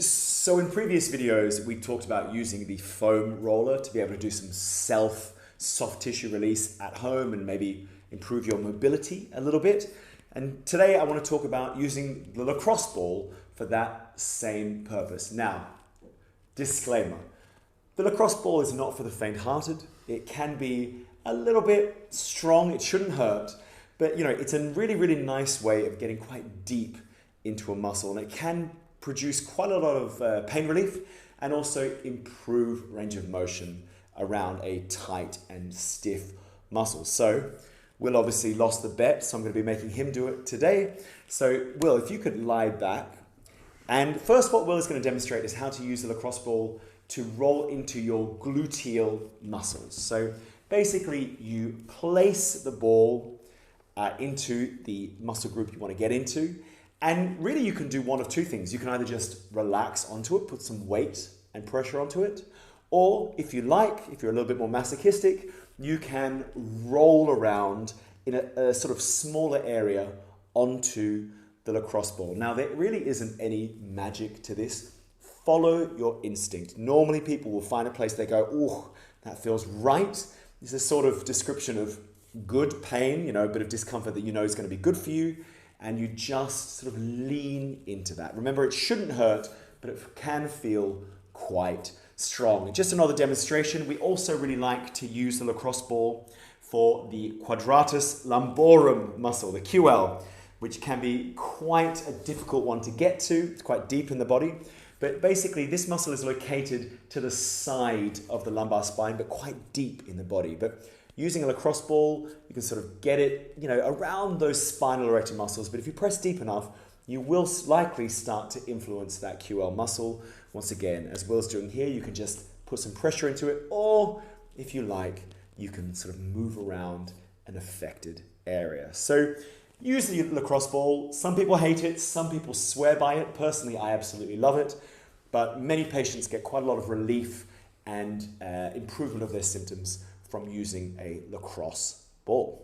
So in previous videos, we talked about using the foam roller to be able to do some soft tissue release at home and maybe improve your mobility a little bit. And today I want to talk about using the lacrosse ball for that same purpose. Now, disclaimer, the lacrosse ball is not for the faint-hearted. It can be a little bit strong, it shouldn't hurt, but it's a really, really nice way of getting quite deep into a muscle, and it can produce quite a lot of pain relief and also improve range of motion around a tight and stiff muscle. So Will obviously lost the bet, so I'm going to be making him do it today. So Will, if you could lie back. And first what Will is going to demonstrate is how to use the lacrosse ball to roll into your gluteal muscles. So basically you place the ball into the muscle group you want to get into. And really you can do one of two things. You can either just relax onto it, put some weight and pressure onto it, or if you like, if you're a little bit more masochistic, you can roll around in a sort of smaller area onto the lacrosse ball. Now there really isn't any magic to this. Follow your instinct. Normally people will find a place they go, oh, that feels right. It's a sort of description of good pain, a bit of discomfort that you know is going to be good for you. And you just sort of lean into that. Remember, it shouldn't hurt, but it can feel quite strong. Just another demonstration. We also really like to use the lacrosse ball for the quadratus lumborum muscle, the QL, which can be quite a difficult one to get to. It's quite deep in the body. But basically, this muscle is located to the side of the lumbar spine, but quite deep in the body. But using a lacrosse ball, you can sort of get it, around those spinal erector muscles. But if you press deep enough, you will likely start to influence that QL muscle. Once again, as Will's doing here, you can just put some pressure into it, or if you like, you can sort of move around an affected area. So use the lacrosse ball. Some people hate it, some people swear by it. Personally, I absolutely love it. But many patients get quite a lot of relief and improvement of their symptoms from using a lacrosse ball.